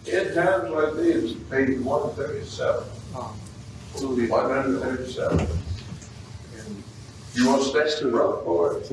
In times like these, page 137. 137. And you want to stay to rough for it?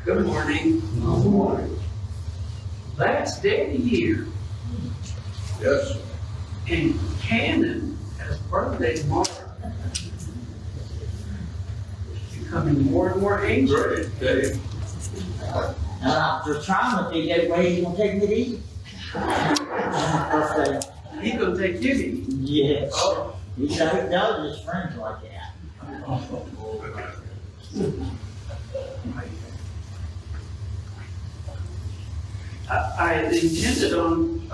Good morning. Good morning. Last day of the year, Yes. and Cannon has birthday tomorrow. Becoming more and more anxious. Great day. I'm just trying to figure out where he's gonna take me to eat. He's gonna take you to eat. Yes. Oh, He does his friends like that. I intended on,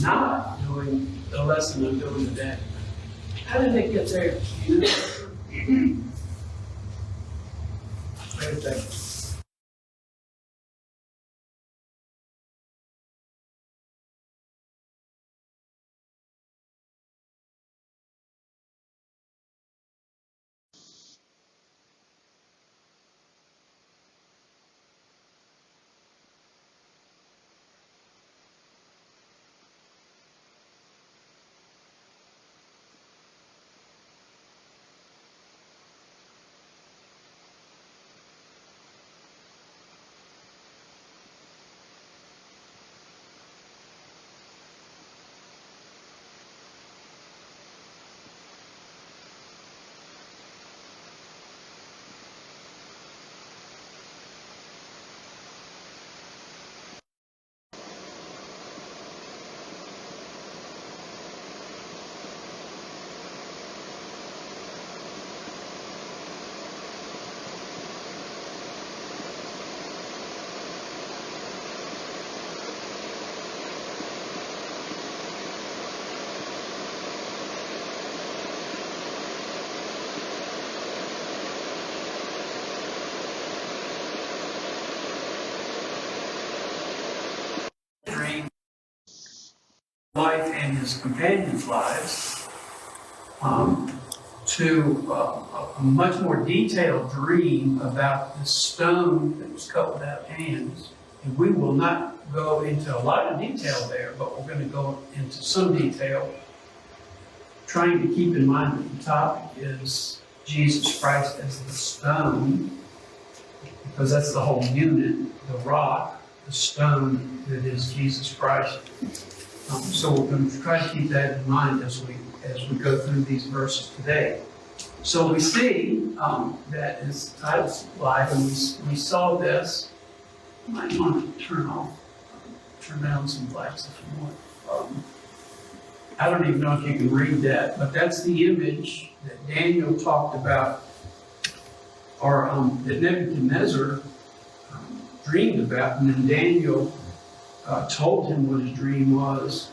not doing the lesson I'm doing today. How did they get there? You know? Wait a second. and his companions' lives, to a much more detailed dream about the stone that was cut without hands. And we will not go into a lot of detail there, but we're going to go into some detail, trying to keep in mind that the topic is Jesus Christ as the stone, because that's the whole unit, the rock, the stone that is Jesus Christ. So we're going to try to keep that in mind as we go through these verses today. So we see that is the title slide, and we saw this. You might want to turn down some lights if you want. I don't even know if you can read that, but that's the image that Daniel talked about, or that Nebuchadnezzar dreamed about, and then Daniel told him what his dream was.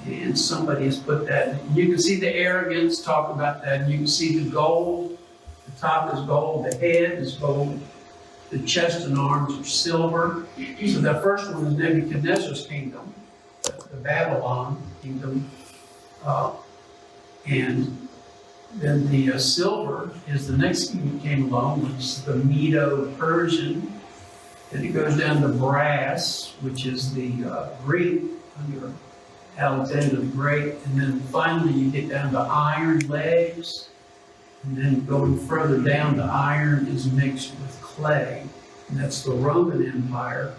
And somebody has put that. You can see the arrogance, talk about that. And you can see the gold. The top is gold. The head is gold. The chest and arms are silver. So the first one is Nebuchadnezzar's kingdom, the Babylon kingdom. And then the silver is the next king that came along, which is the Medo-Persian. Then it goes down to brass, which is the Greek under Alexander the Great, and then finally you get down to iron legs, and then going further down, the iron is mixed with clay, and that's the Roman Empire.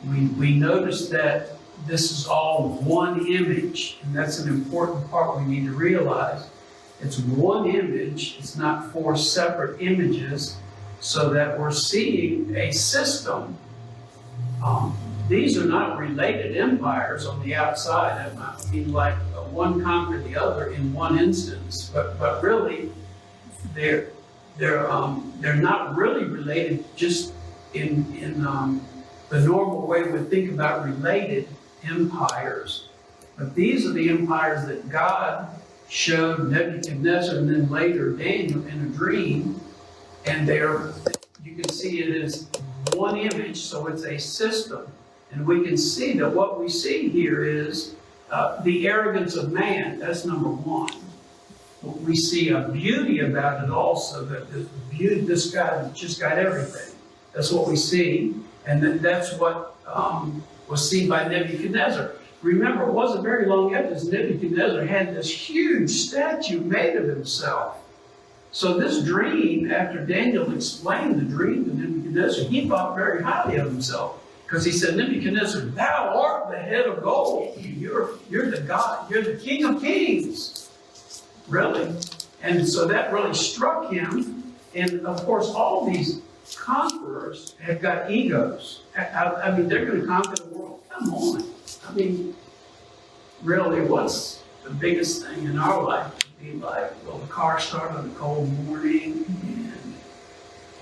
We notice that this is all one image, and that's an important part we need to realize. It's one image, it's not four separate images, so that we're seeing a system. These are not related empires on the outside. I mean, like one conquered the other in one instance, but really, they're not really related just in the normal way we think about related empires. But these are the empires that God showed Nebuchadnezzar and then later Daniel in a dream, and you can see it is one image, so it's a system. And we can see that what we see here is the arrogance of man. That's number one. We see a beauty about it also, that this guy just got everything. That's what we see. And that's what was seen by Nebuchadnezzar. Remember, it wasn't very long after this, Nebuchadnezzar had this huge statue made of himself. So this dream, after Daniel explained the dream to Nebuchadnezzar, he thought very highly of himself. Because he said, Nebuchadnezzar, thou art the head of gold. You're the God. You're the King of Kings. Really. And so that really struck him. And of course, all these conquerors have got egos. I mean, they're going to conquer the world. Come on. I mean, really, what's the biggest thing in our life? To be like, will the car start on a cold morning?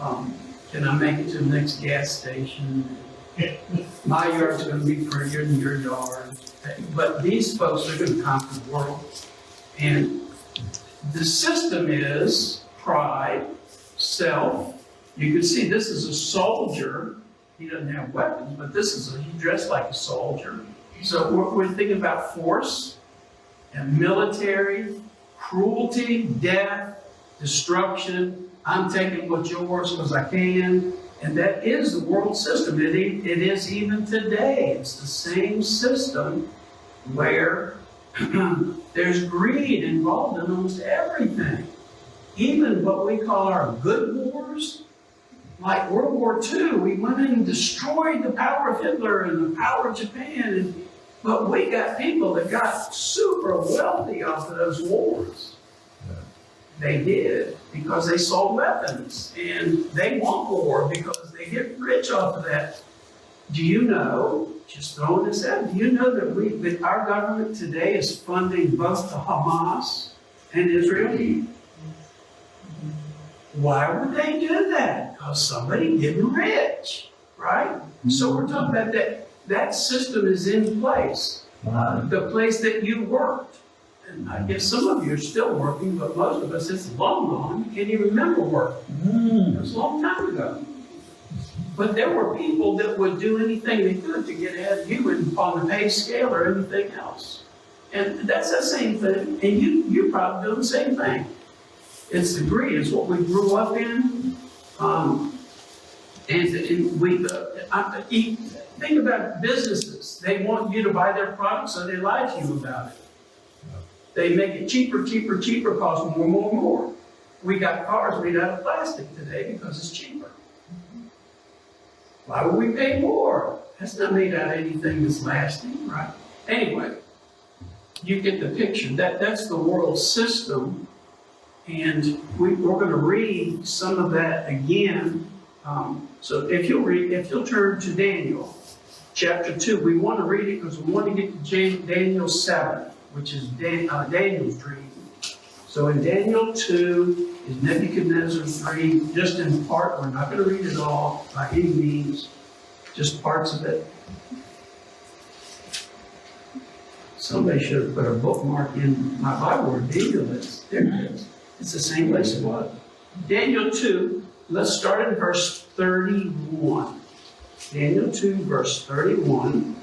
And can I make it to the next gas station? My yard's going to be prettier than your yard. But these folks are going to conquer the world. And the system is pride, self. You can see this is a soldier. He doesn't have weapons, but he's dressed like a soldier. So we're thinking about force and military, cruelty, death, destruction. I'm taking what's yours because I can. And that is the world system. It is even today. It's the same system where there's greed involved in almost everything. Even what we call our good wars, like World War II, we went in and destroyed the power of Hitler and the power of Japan. But we got people that got super wealthy off of those wars. They did, because they sold weapons, and they want war because they get rich off of that. Do you know, just throwing this out, do you know that our government today is funding both the Hamas and Israel? Why would they do that? Because somebody getting rich, right? So we're talking about that system is in place. The place that you worked. And I guess some of you are still working, but most of us, it's long gone. You can't even remember working. It was a long time ago. But there were people that would do anything they could to get ahead of you on the pay scale or anything else. And that's the same thing, and you're probably doing the same thing. It's the greed, it's what we grew up in. And we, think about businesses. They want you to buy their products, so they lie to you about it. They make it cheaper, cheaper, cheaper, cost more, more, more. We got cars made out of plastic today because it's cheaper. Why would we pay more? That's not made out of anything that's lasting, right? Anyway, you get the picture. That's the world system. And we're going to read some of that again. So if you'll turn to Daniel, chapter 2, we want to read it because we want to get to Daniel 7, which is Daniel's dream. So in Daniel 2 is Nebuchadnezzar's dream, just in part. We're not going to read it all by any means, just parts of it. Somebody should have put a bookmark in my Bible where Daniel is. There it is. It's the same place it was. Daniel 2, let's start at verse 31. Daniel 2, verse 31.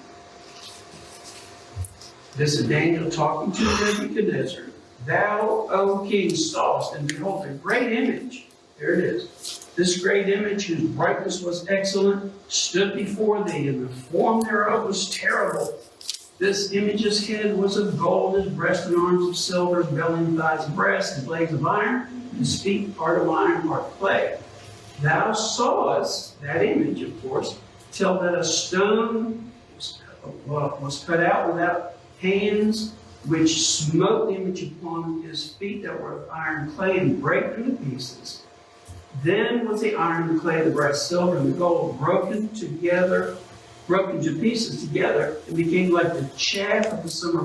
This is Daniel talking to Nebuchadnezzar. Thou, O king, sawest, and behold, a great image. There it is. This great image, whose brightness was excellent, stood before thee, and the form thereof was terrible. This image's head was of gold, his breast and arms of silver, his belly and thighs of brass, his legs of iron, his feet part of iron, part of clay. Thou sawest that image, of course, till that a stone was cut out without hands, which smote the image upon his feet that were of iron and clay, and brake them to pieces. Then was the iron, the clay, the brass, silver, and the gold broken to pieces together, and became like the chaff of the summer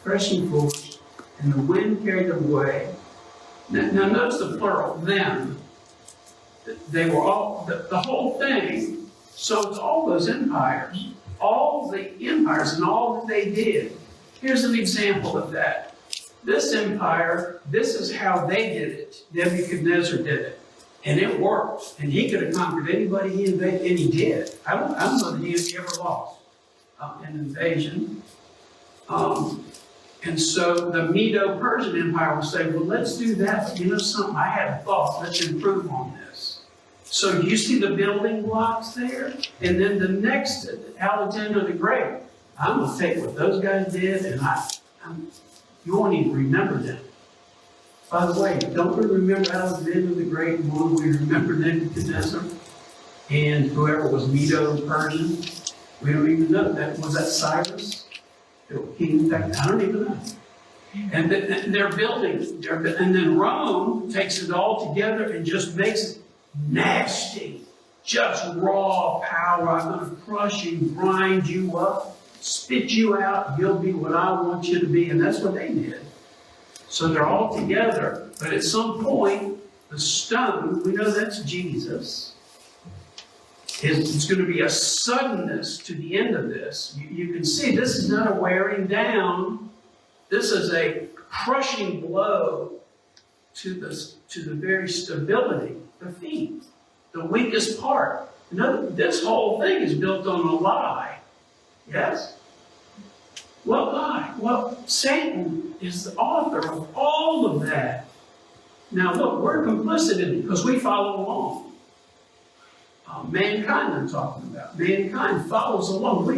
threshing floors, and the wind carried them away. Now notice the plural, them. They were all, the whole thing. So it's all those empires, all the empires and all that they did. Here's an example of that. This empire, this is how they did it. Nebuchadnezzar did it. And it worked. And he could have conquered anybody he invaded, and he did. I don't know that he ever lost an invasion. And so the Medo-Persian Empire will say, well, let's do that. But you know something? I had a thought. Let's improve on this. So you see the building blocks there? And then the next, Alexander the Great. I'm going to take what those guys did, and you won't even remember them. By the way, don't we remember Alexander the Great more than we remember Nebuchadnezzar and whoever was Medo-Persian? We don't even know. Was that Cyrus? King? I don't even know. And they're building, and then Rome takes it all together and just makes it nasty, just raw power. I'm going to crush you, grind you up, spit you out. You'll be what I want you to be, and that's what they did. So they're all together, but at some point, the stone, we know that's Jesus. It's going to be a suddenness to the end of this. You can see this is not a wearing down. This is a crushing blow to the very stability, the feet, the weakest part. This whole thing is built on a lie. Yes? What lie? Well, Satan is the author of all of that. Now look, we're complicit in it because we follow along. Mankind I'm talking about. Mankind follows along.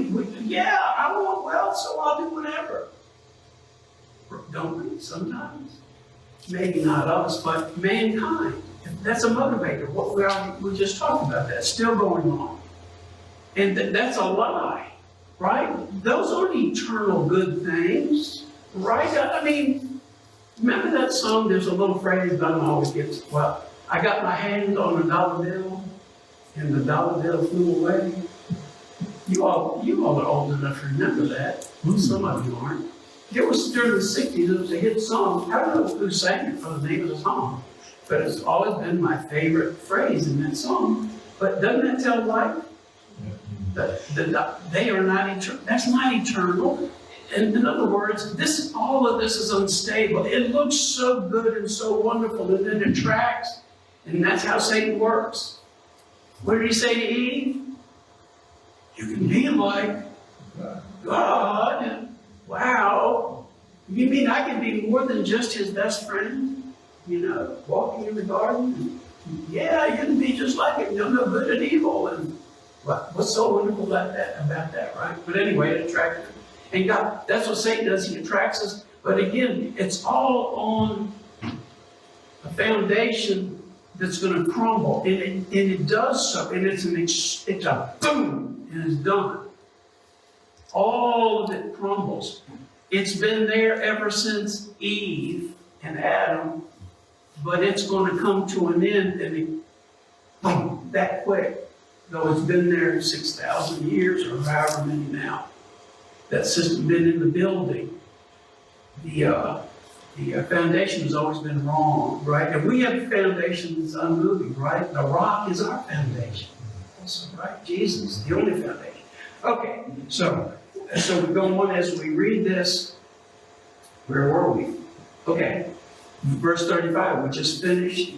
Yeah, I want wealth, so I'll do whatever. Don't we sometimes? Maybe not us, but mankind. That's a motivator. We just talked about that. Still going on. And that's a lie, right? Those aren't eternal good things, right? I mean, remember that song? There's a little phrase that always gets, well, I got my hand on a dollar bill, and the dollar bill flew away. You all are old enough to remember that. Some of you aren't. It was during the 60s, it was a hit song. I don't know who sang it for the name of the song, but it's always been my favorite phrase in that song. But doesn't that tell life? They are not eternal. That's not eternal. In other words, all of this is unstable. It looks so good and so wonderful, and then it tracks, and that's how Satan works. What did he say to Eve? You can be like God. Wow. You mean I can be more than just his best friend? You know, walking in the garden? Yeah, you can be just like him. You'll know good and evil. And what's so wonderful about that, right? But anyway, it attracted him. And God, that's what Satan does. He attracts us. But again, it's all on a foundation that's going to crumble. And it does so. And it's a boom, and it's done. All of it crumbles. It's been there ever since Eve and Adam, but it's going to come to an end, and boom, that quick. Though it's been there 6,000 years or however many now. That system been in the building. The foundation has always been wrong, right? And we have a foundation that's unmoving, right? The rock is our foundation. Also, right? Jesus, the only foundation. Okay, so we go on as we read this. Where were we? Okay, verse 35, we just finished,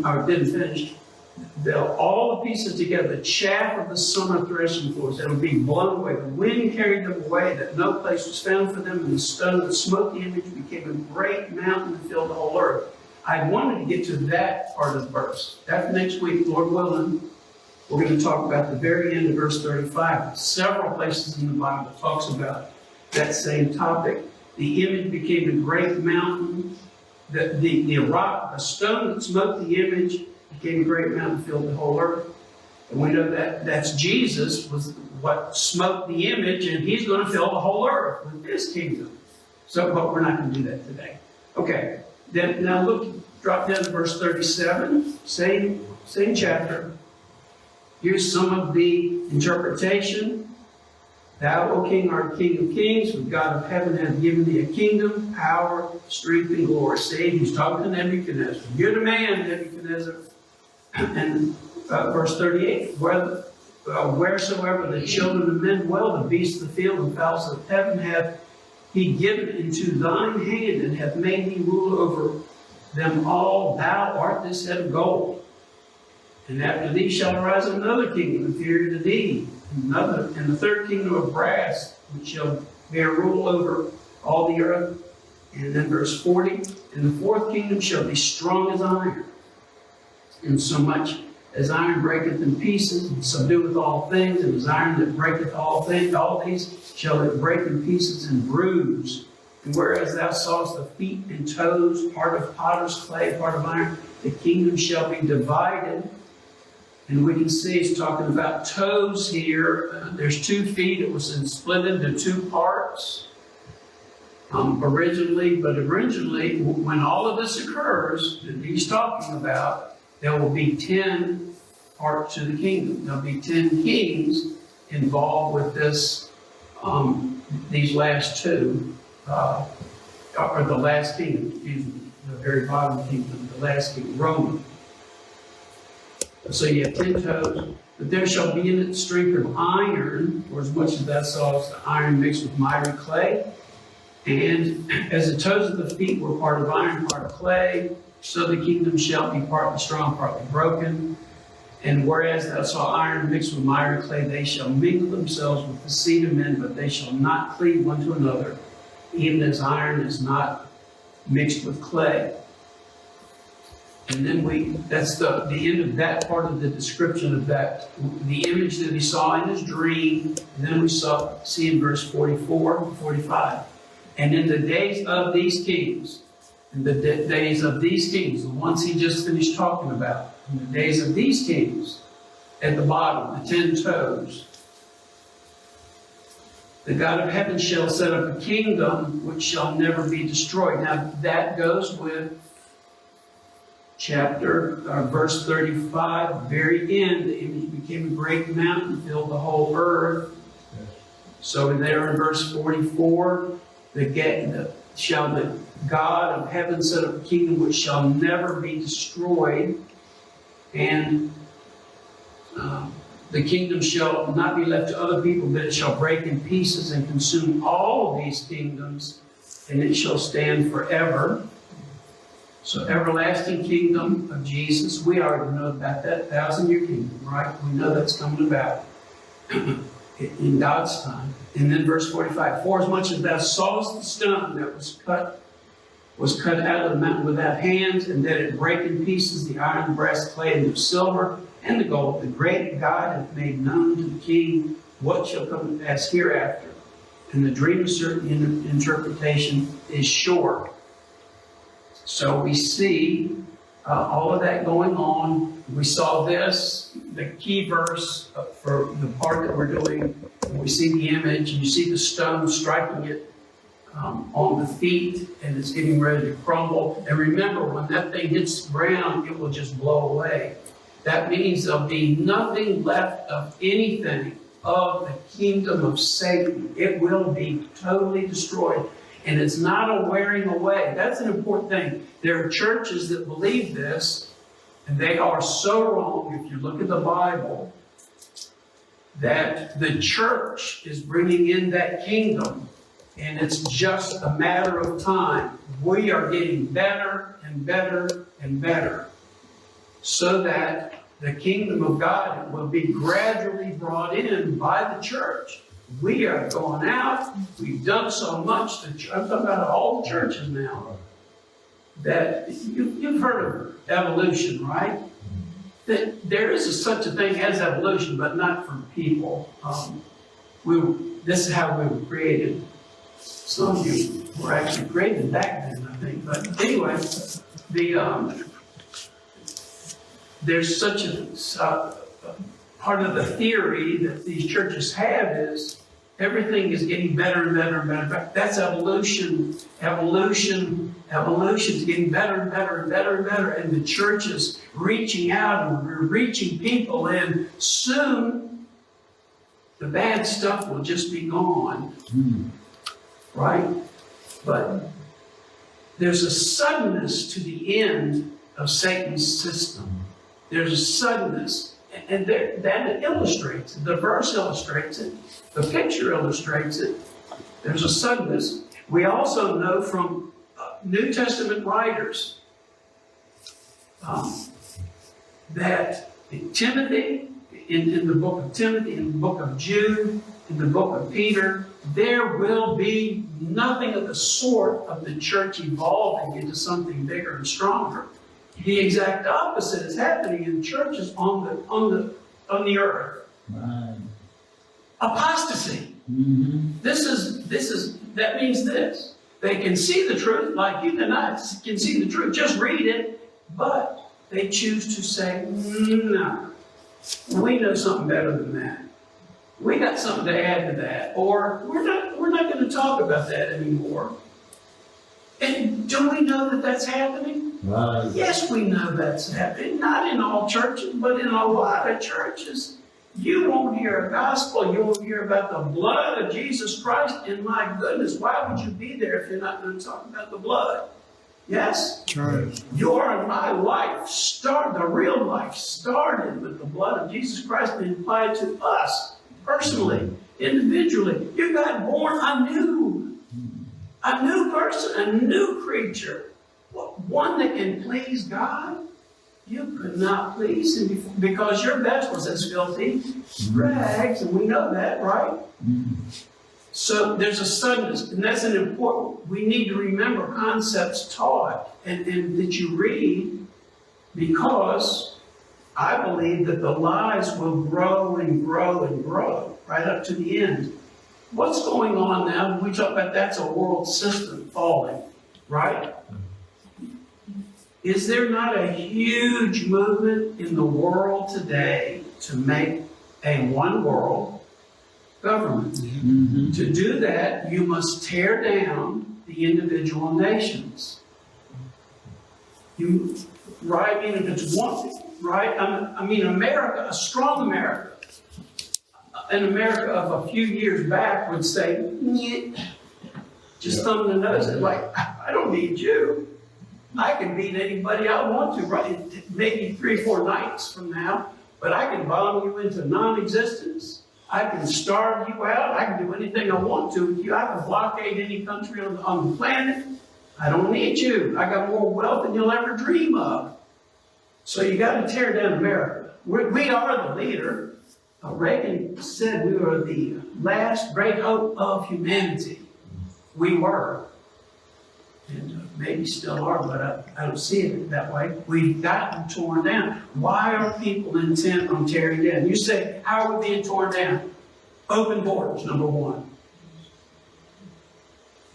or didn't finish. All the pieces together, the chaff of the summer threshing floors, that would be blown away. The wind carried them away, that no place was found for them, and the stone that smote the image became a great mountain and filled the whole earth. I wanted to get to that part of the verse. After next week, Lord willing, we're going to talk about the very end of verse 35. Several places in the Bible talks about that same topic. The image became a great mountain. The rock, the stone that smote the image became a great mountain, filled the whole earth. And we know that that's Jesus was what smote the image, and he's going to fill the whole earth with his kingdom. So, but we're not going to do that today. Okay. Then now look, drop down to verse 37, same chapter. Here's some of the interpretation. Thou, O King, art King of kings, for God of heaven hath given thee a kingdom, power, strength, and glory. See, he's talking to Nebuchadnezzar. You're the man, Nebuchadnezzar. And verse 38, wheresoever the children of men dwell, the beasts of the field and fowls of heaven hath he given into thine hand, and hath made thee rule over them all. Thou art this head of gold. And after thee shall arise another kingdom inferior to thee, and the third kingdom of brass, which shall bear rule over all the earth. And then verse 40, and the fourth kingdom shall be strong as iron, and so much as iron breaketh in pieces, and subdueth all things, and as iron that breaketh all things, all these shall it break in pieces and bruise. And whereas thou sawest the feet and toes, part of potter's clay, part of iron, the kingdom shall be divided. And we can see he's talking about toes here. There's 2 feet. It was split into 2 parts originally. But originally, when all of this occurs that he's talking about, there will be 10 parts to the kingdom. There'll be 10 kings involved with this. These last 2, or the last kingdom, excuse me, the very bottom kingdom, the last kingdom, Roman. So you have 10 toes, but there shall be in it strength of iron, or as much as thou sawest the iron mixed with miry clay. And as the toes of the feet were part of iron, part of clay, so the kingdom shall be partly strong, partly broken. And whereas thou saw iron mixed with miry clay, they shall mingle themselves with the seed of men, but they shall not cleave one to another, even as iron is not mixed with clay. And then that's the end of that part of the description of that, the image that he saw in his dream. And then we see in verse 44 and 45. And in the days of these kings, the ones he just finished talking about, in the days of these kings, at the bottom, the 10 toes, the God of heaven shall set up a kingdom which shall never be destroyed. Now that goes with verse 35, very end, the image became a great mountain, filled the whole earth. So there in verse 44, shall the God of heaven set up a kingdom which shall never be destroyed, and the kingdom shall not be left to other people, but it shall break in pieces and consume all of these kingdoms, and it shall stand forever. So everlasting kingdom of Jesus, we already know about that 1,000-year kingdom, right? We know that's coming about. in God's time. And then verse 45, for as much as thou sawest the stone that was cut out of the mountain without hands, and that it brake in pieces the iron, the brass, clay, and the silver, and the gold, the great God hath made known to the king what shall come to pass hereafter. And the dream of certain interpretation is short. So we see all of that going on. We saw this, the key verse for the part that we're doing. We see the image, and you see the stone striking it on the feet, and it's getting ready to crumble. And remember, when that thing hits the ground, it will just blow away. That means there'll be nothing left of anything of the kingdom of Satan. It will be totally destroyed. And it's not a wearing away. That's an important thing. There are churches that believe this, and they are so wrong. If you look at the Bible, that the church is bringing in that kingdom, and it's just a matter of time. We are getting better and better and better, so that the kingdom of God will be gradually brought in by the church. We are going out. We've done so much. I'm talking about all the churches now. That you've heard of evolution, right? That there is such a thing as evolution, but not for people. This is how we were created. Some of you were actually created back then, I think. But anyway, there's such a part of the theory that these churches have is everything is getting better and better and better. That's evolution. Evolution's getting better and better and better and better. And the church is reaching out, and we're reaching people, and soon the bad stuff will just be gone. Right? But there's a suddenness to the end of Satan's system. There's a suddenness. And that illustrates it. The verse illustrates it. The picture illustrates it. There's a suddenness. We also know from New Testament writers that Timothy, in the book of Timothy, in the book of Jude, in the book of Peter, there will be nothing of the sort of the church evolving into something bigger and stronger. The exact opposite is happening in churches on the earth. Right. Apostasy. Mm-hmm. That means this. They can see the truth, like you and I can see the truth. Just read it, but they choose to say, no, we know something better than that. We got something to add to that, or we're not going to talk about that anymore. And do we know that that's happening? Right. Yes, we know that's happening. Not in all churches, but in a lot of churches. You won't hear a gospel. You won't hear about the blood of Jesus Christ. And my goodness, why would you be there if you're not going to talk about the blood? Yes? Right. Your and my life, the real life, started with the blood of Jesus Christ being applied to us, personally, individually. You got born anew. A new person, a new creature. One that can please God. You could not please Him before, because your best was as filthy rags, and we know that, right? So there's a suddenness, and that's an important. We need to remember concepts taught and that you read, because I believe that the lies will grow and grow and grow right up to the end. What's going on now? We talk about that's a world system falling, right? Is there not a huge movement in the world today to make a one world government? Mm-hmm. To do that, you must tear down the individual nations. Right? I mean, if it's one, right? I mean, America, a strong America, an America of a few years back would say, "Nyeh," just thumb the nose, like, I don't need you. I can beat anybody I want to, right? Maybe 3 or 4 nights from now, but I can bomb you into non-existence. I can starve you out. I can do anything I want to with you. I can blockade any country on the planet. I don't need you. I got more wealth than you'll ever dream of. So you got to tear down America. We are the leader. Reagan said we were the last great hope of humanity. We were. And maybe still are, but I don't see it that way. We've gotten torn down. Why are people intent on tearing down? You say, how are we being torn down? Open borders, number one.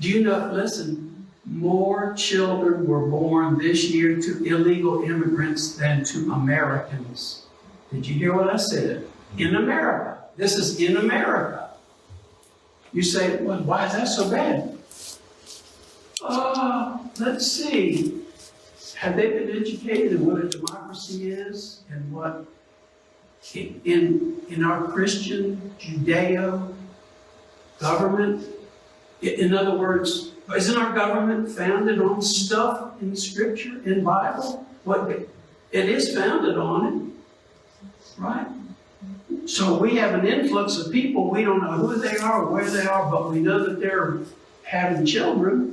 Do you know, listen, more children were born this year to illegal immigrants than to Americans. Did you hear what I said? In America. This is in America. You say, well, why is that so bad? Let's see. Have they been educated in what a democracy is and what in our Christian Judeo government? In other words, isn't our government founded on stuff in Scripture, in Bible? What it is founded on it, right? So we have an influx of people. We don't know who they are or where they are, but we know that they're having children.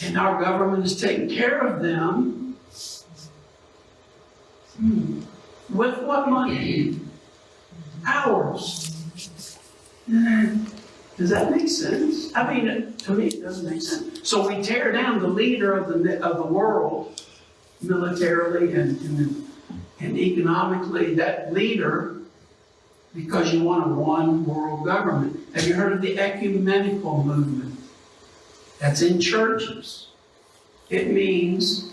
And our government is taking care of them. With what money? Ours. Does that make sense? I mean, to me, it doesn't make sense. So we tear down the leader of the world, militarily and economically, that leader, because you want a one world government. Have you heard of the ecumenical movement? That's in churches. It means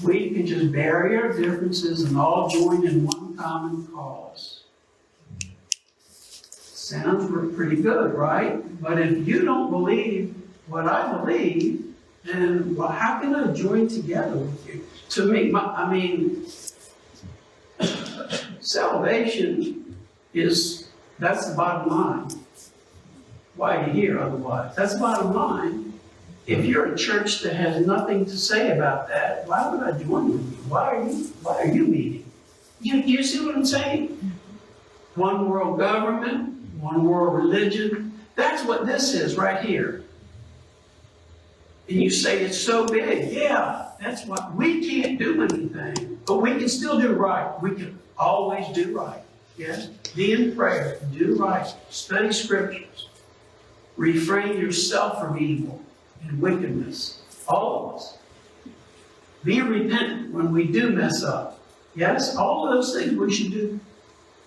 we can just bury our differences and all join in one common cause. Sounds pretty good, right? But if you don't believe what I believe, then well, how can I join together with you? To me, salvation that's the bottom line. Why are you here otherwise? That's the bottom line. If you're a church that has nothing to say about that, why would I join with you? Why are you meeting? You see what I'm saying? One world government, one world religion. That's what this is right here. And you say it's so big. Yeah, that's what we can't do anything, but we can still do right. We can always do right. Yes? Be in prayer, do right, study scriptures, refrain yourself from evil and wickedness. All of us. Be repentant when we do mess up. Yes, all of those things we should do.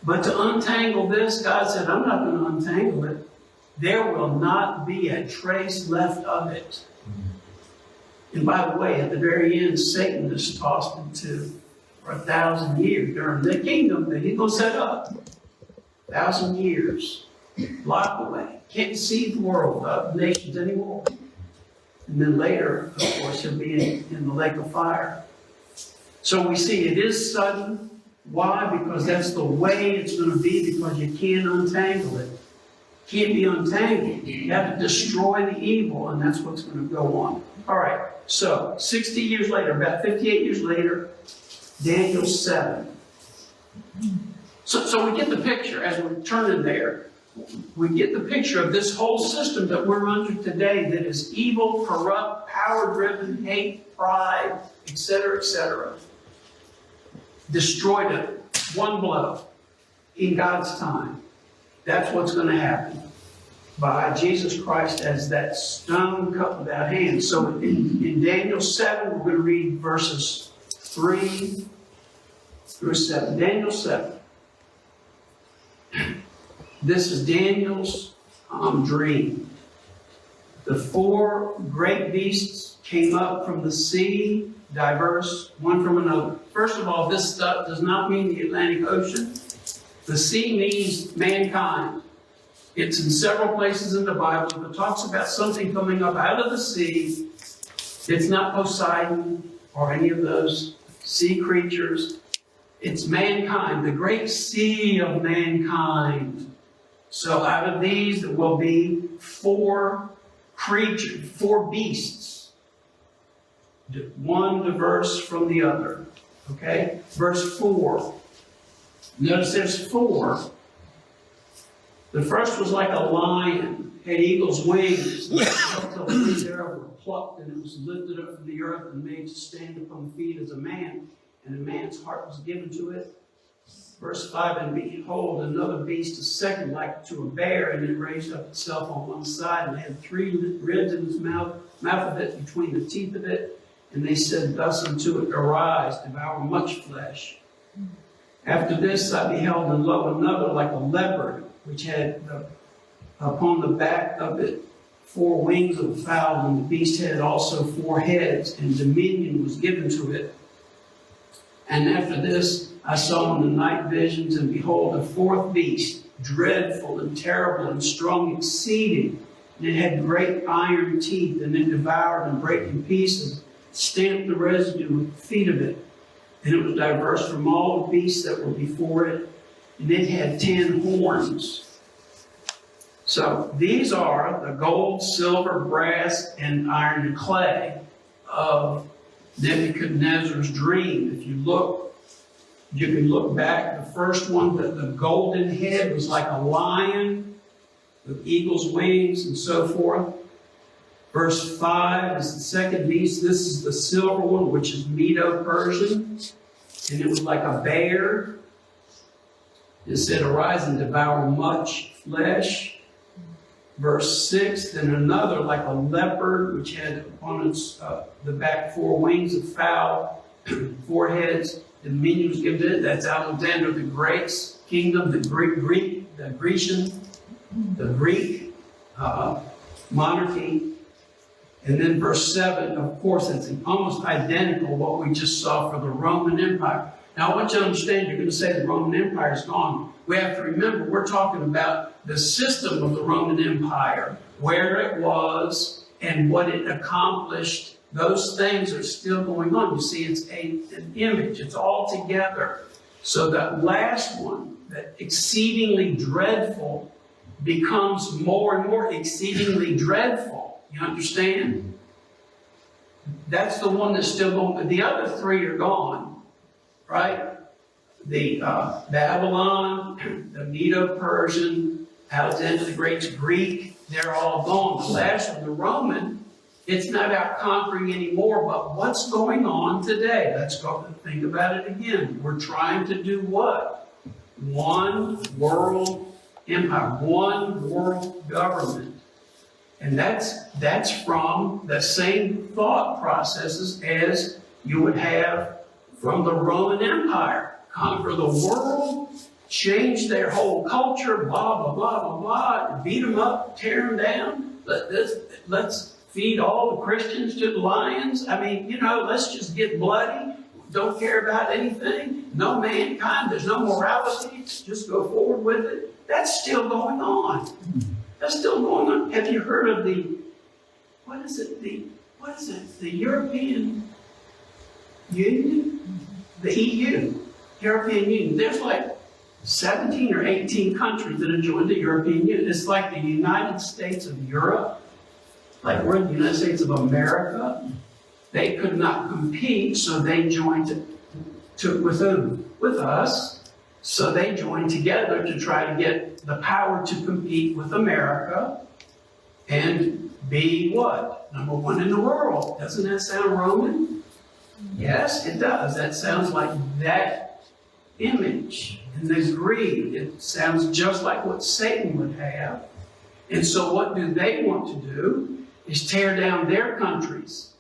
But to untangle this, God said, I'm not going to untangle it. There will not be a trace left of it. And by the way, at the very end, Satan is tossed into for 1,000 years during the kingdom that he's going to set up. 1,000 years. Locked away. Can't see the world of nations anymore. And then later, of course, he'll be in the lake of fire. So we see it is sudden. Why? Because that's the way it's going to be, because you can't untangle it. Can't be untangled. You have to destroy the evil, and that's what's going to go on. All right, so 60 years later, about 58 years later, Daniel 7. So we get the picture as we're turning there. We get the picture of this whole system that we're under today that is evil, corrupt, power-driven, hate, pride, etc., destroyed it, one blow, in God's time. That's what's going to happen by Jesus Christ as that stone cut without hands. So in Daniel 7, we're going to read verses 3 through 7. Daniel 7. This is Daniel's dream. The 4 great beasts came up from the sea, diverse, one from another. First of all, this stuff does not mean the Atlantic Ocean. The sea means mankind. It's in several places in the Bible. If it talks about something coming up out of the sea, it's not Poseidon or any of those sea creatures. It's mankind, the great sea of mankind. So out of these, there will be 4 creatures, 4 beasts. One diverse from the other. Okay? Verse 4. Notice there's 4. The first was like a lion, had eagle's wings. Until the feet thereof were plucked, and it was lifted up from the earth and made to stand upon the feet as a man. And a man's heart was given to it. Verse 5, and behold, another beast, a second like to a bear, and it raised up itself on one side, and had 3 ribs in its mouth of it, between the teeth of it. And they said thus unto it, Arise, devour much flesh. After this I beheld, and lo, another like a leopard, which had upon the back of it 4 wings of a fowl, and the beast had also 4 heads, and dominion was given to it. And after this I saw in the night visions, and behold, a 4th beast, dreadful and terrible and strong exceeding. And it had great iron teeth, and it devoured and brake in pieces, stamped the residue with the feet of it. And it was diverse from all the beasts that were before it, and it had 10 horns. So these are the gold, silver, brass, and iron and clay of Nebuchadnezzar's dream. If you look, you can look back. The first one, the golden head was like a lion with eagle's wings and so forth. Verse 5 is the second beast. This is the silver one, which is Medo-Persian. And it was like a bear. It said, Arise and devour much flesh. Verse 6, then another like a leopard, which had upon its the back 4 wings of fowl, 4 heads. Dominion was given to it. That's Alexander the Great's kingdom, the Greek monarchy. And then verse 7, of course, it's almost identical what we just saw for the Roman Empire. Now, I want you to understand, you're going to say the Roman Empire is gone. We have to remember, we're talking about the system of the Roman Empire, where it was and what it accomplished. Those things are still going on. You see, it's an image. It's all together. So that last one, that exceedingly dreadful, becomes more and more exceedingly dreadful. You understand? That's the one that's still going. The other 3 are gone, right? The Babylon, the Medo-Persian, Alexander the Great's Greek, they're all gone. The last one, the Roman, it's not about conquering anymore, but what's going on today? Let's go and think about it again. We're trying to do what? One world empire, one world government. And that's from the same thought processes as you would have from the Roman Empire. Conquer the world, change their whole culture, blah, blah, blah, blah, blah, beat them up, tear them down. Let's feed all the Christians to the lions. I mean, let's just get bloody. Don't care about anything. No mankind. There's no morality. Just go forward with it. That's still going on. That's still going on. Have you heard of the European Union? The EU. European Union. There's like 17 or 18 countries that have joined the European Union. It's like the United States of Europe. Like we're in the United States of America. They could not compete, so they joined with whom? With us. So they joined together to try to get the power to compete with America and be what? Number 1 in the world. Doesn't that sound Roman? Yes, it does. That sounds like that image and the greed. It sounds just like what Satan would have. And so what do they want to do? Is tear down their countries.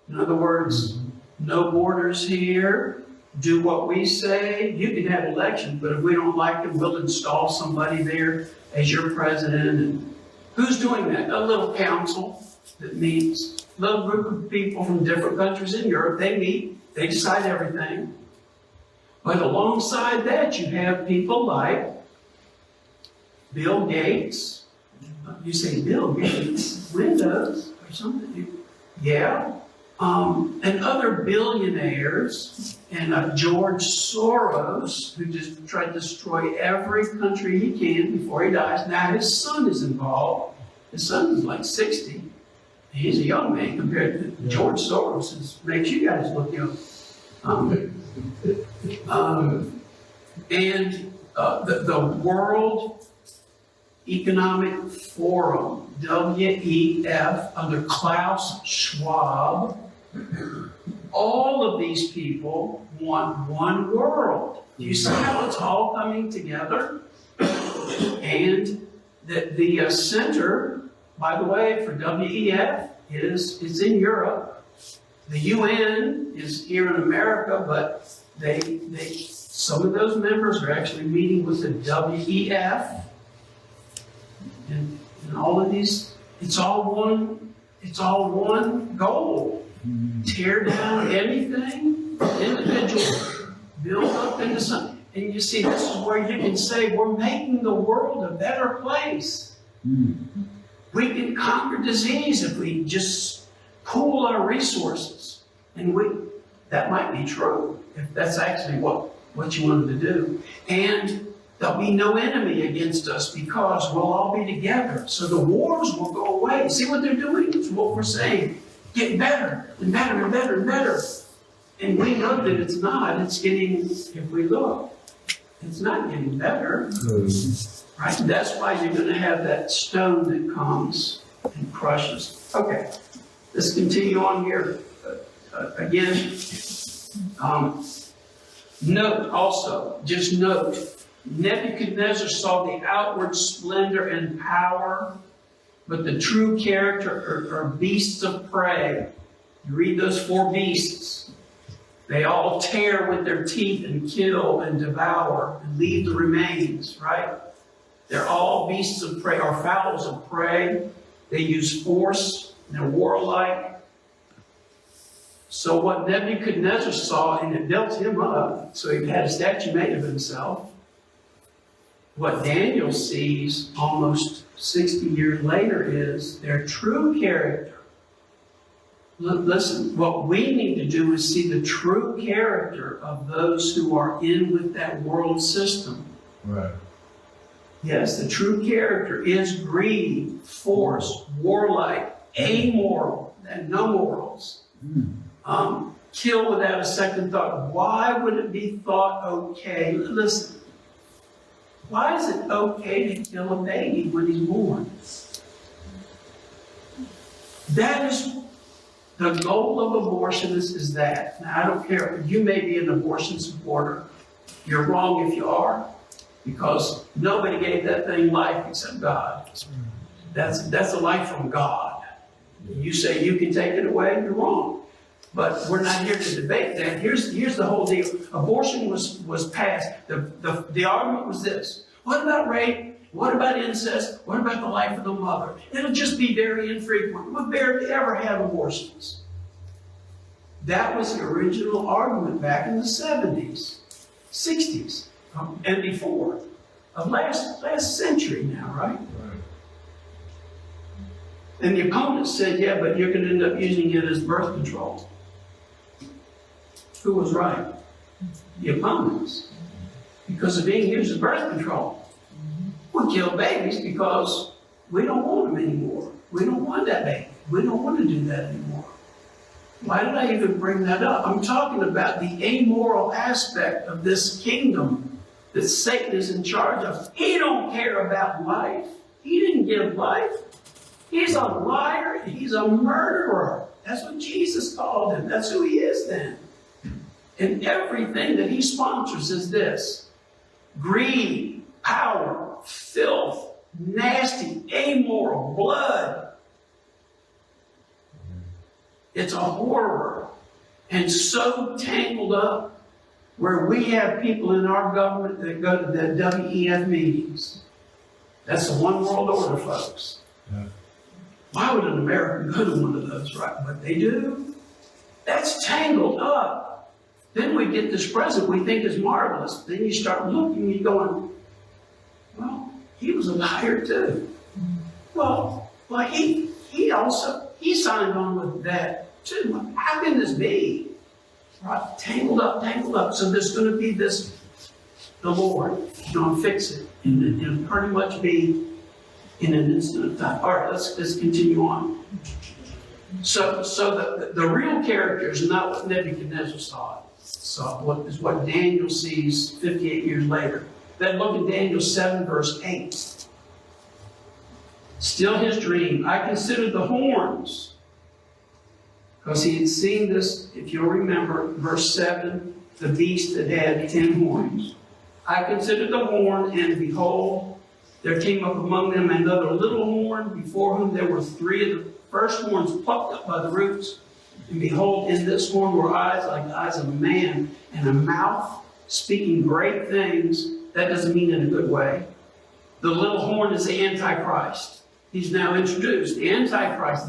In other words, no borders here. Do what we say. You can have elections, but if we don't like them, we'll install somebody there as your president. And who's doing that? A little council that meets. A little group of people from different countries in Europe. They meet. They decide everything. But alongside that, you have people like Bill Gates. You say, Bill Gates, Windows or something? Yeah. And other billionaires, and George Soros, who just tried to destroy every country he can before he dies. Now his son is involved. His son is like 60. He's a young man compared to George Soros. Makes you guys look young. The World Economic Forum, WEF, under Klaus Schwab, all of these people want one world. Do you see how it's all coming together? And the center, by the way, for WEF is in Europe. The UN is here in America, but some of those members are actually meeting with the WEF. And all of these, it's all one goal. Tear down anything individual, build up into something. And you see, this is where you can say we're making the world a better place. We can conquer disease if we just pool our resources. And that might be true, if that's actually what you wanted to do. And there'll be no enemy against us because we'll all be together. So the wars will go away. See what they're doing? It's what we're saying. Get better and better and better and better. And we know that it's not. It's getting, if we look, it's not getting better. Right? That's why you're going to have that stone that comes and crushes. Okay, let's continue on here. Again, note, Nebuchadnezzar saw the outward splendor and power, but the true character are beasts of prey. You read those 4 beasts. They all tear with their teeth and kill and devour and leave the remains, right? They're all beasts of prey, or fowls of prey. They use force, and they're warlike. So what Nebuchadnezzar saw, and it built him up, so he had a statue made of himself. What Daniel sees almost 60 years later is their true character. Listen, what we need to do is see the true character of those who are in with that world system. Right. Yes, the true character is greedy, force, warlike, amoral, and no morals. Kill without a second thought. Why would it be thought okay? Listen, why is it okay to kill a baby when he's born? That is the goal of abortionists, is that. Now, I don't care. You may be an abortion supporter. You're wrong if you are, because nobody gave that thing life except God. That's a life from God. You say you can take it away, you're wrong. But we're not here to debate that. Here's the whole deal. Abortion was passed. The argument was this. What about rape? What about incest? What about the life of the mother? It'll just be very infrequent. We'll barely ever have abortions. That was the original argument back in the 70s, 60s, and before. Of last century now, right? And the opponents said, yeah, but you're going to end up using it as birth control. Who was right? The opponents. Because of being used as birth control. We kill babies because we don't want them anymore. We don't want that baby. We don't want to do that anymore. Why did I even bring that up? I'm talking about the amoral aspect of this kingdom that Satan is in charge of. He don't care about life. He didn't give life. He's a liar. He's a murderer. That's what Jesus called him. That's who he is then. And everything that he sponsors is this: greed, power, filth, nasty, amoral, blood. It's a horror. And so tangled up where we have people in our government that go to the WEF meetings. That's the one world order, folks. Yeah. Why would an American go to one of those, right? But they do. That's tangled up. Then we get this president we think is marvelous. Then you start looking, you're going, well, he was a liar too. Well, he signed on with that too. How can this be? Right? Tangled up. So there's going to be this, the Lord, going to fix it. And it'll pretty much be in an instant of time. All right, let's continue on. So the real character is not what Nebuchadnezzar saw. So what is what Daniel sees 58 years later. Then look at Daniel 7, verse 8. Still his dream. I considered the horns. Because he had seen this, if you'll remember, verse 7, the beast that had 10 horns. I considered the horn, and behold, there came up among them another little horn, before whom there were 3 of the first horns plucked up by the roots. And behold, in this horn were eyes like the eyes of a man, and a mouth speaking great things. That doesn't mean in a good way. The little horn is the Antichrist. He's now introduced. The Antichrist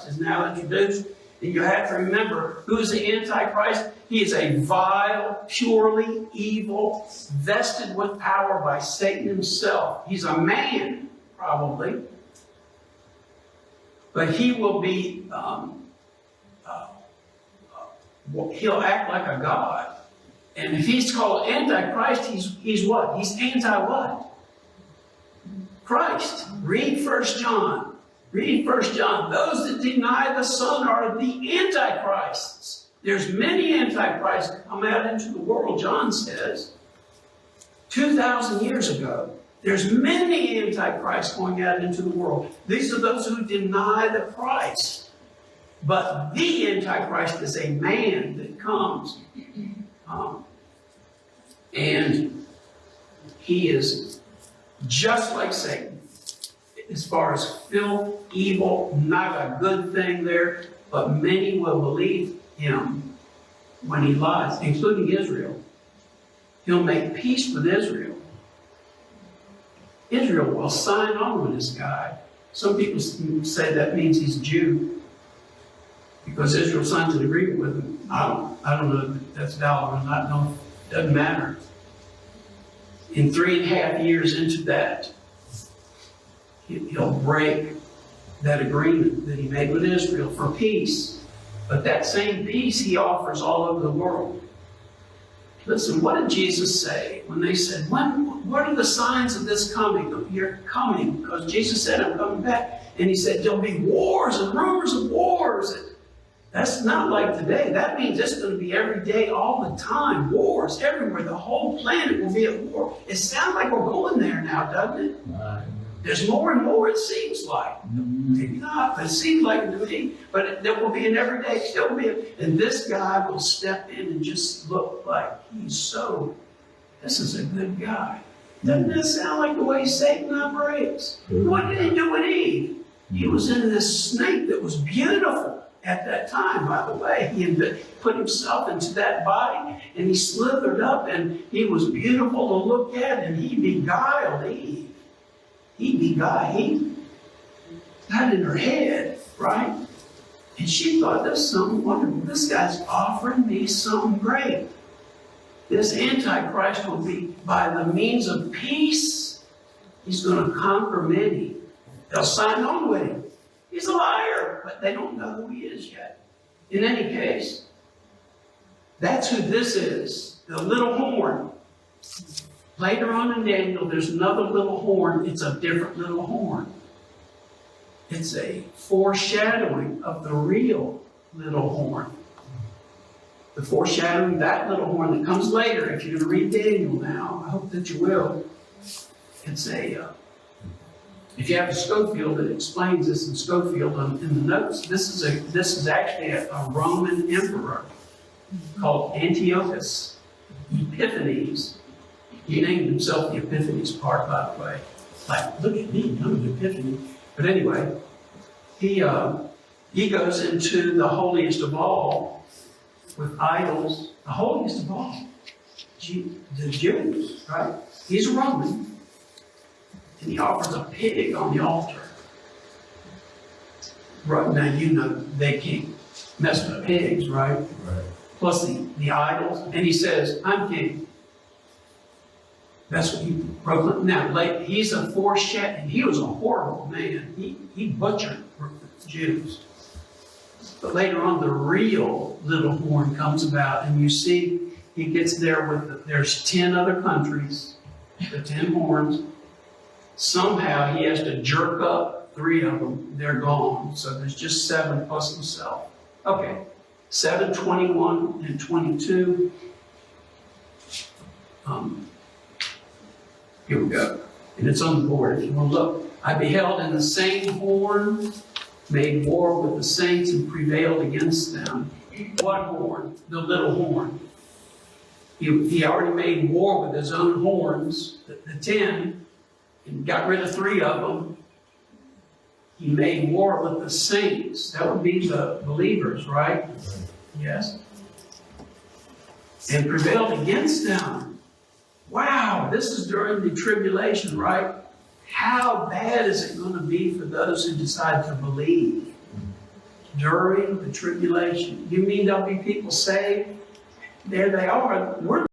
is now introduced. And you have to remember, who is the Antichrist? He is a vile, purely evil, vested with power by Satan himself. He's a man, probably. But he will be, he'll act like a god. And if he's called Antichrist, he's what? He's anti-what? Christ. Read 1 John. Read 1 John. Those that deny the Son are the Antichrists. There's many Antichrists come out into the world, John says. 2,000 years ago. There's many Antichrists going out into the world. These are those who deny the Christ. But the Antichrist is a man that comes. And he is just like Satan. As far as filth, evil, not a good thing there. But many will believe him when he lies, including Israel. He'll make peace with Israel. Israel will sign on with this guy. Some people say that means he's a Jew, because Israel signs an agreement with him. I don't know if that's valid or not. No, it doesn't matter. In 3.5 years into that, he'll break that agreement that he made with Israel for peace. But that same peace he offers all over the world. Listen, what did Jesus say when they said, what are the signs of this coming? You're coming, because Jesus said, I'm coming back. And he said, there'll be wars and rumors of wars. That's not like today. That means it's going to be every day, all the time. Wars everywhere. The whole planet will be at war. It sounds like we're going there now, doesn't it? Right. There's more and more, it seems like. Maybe not, but it seems like it to me. But there will be an everyday, still be. And this guy will step in and just look like this is a good guy. Doesn't that sound like the way Satan operates? What did he do with Eve? He was in this snake that was beautiful at that time, by the way. He had put himself into that body, and he slithered up, and he was beautiful to look at, and he beguiled Eve. He got in her head, right? And she thought, that's something wonderful. This guy's offering me something great. This Antichrist will be, by the means of peace, he's going to conquer many. They'll sign on with him. He's a liar, but they don't know who he is yet. In any case, that's who this is, the little horn. Later on in Daniel, there's another little horn. It's a different little horn. It's a foreshadowing of the real little horn. The foreshadowing, that little horn that comes later. If you're going to read Daniel now, I hope that you will. It's if you have a Schofield, it explains this in Schofield in the notes. This is actually a Roman emperor called Antiochus Epiphanes. He named himself the Epiphanes part, by the way. Like, look at me, I'm the Epiphany. But anyway, he goes into the holiest of all with idols. The holiest of all, the Jews, right? He's a Roman, and he offers a pig on the altar. Right now, you know they can't mess with pigs, right? Right. Plus the idols, and he says, "I'm king." That's what he proclaimed. Now, he's a foreshadowing. He was a horrible man. He butchered Jews. But later on, the real little horn comes about, and you see he gets there there's 10 other countries, the 10 horns. Somehow he has to jerk up 3 of them. They're gone. So there's just 7 plus himself. Okay, 7, 21, and 22. Here we go. And it's on the board if you want to look. I beheld in the same horn made war with the saints and prevailed against them. What horn? The little horn. He already made war with his own horns, the 10, and got rid of 3 of them. He made war with the saints. That would be the believers, right? Yes. And prevailed against them. Wow, this is during the tribulation, right? How bad is it going to be for those who decide to believe during the tribulation? You mean there'll be people saved? There they are. We're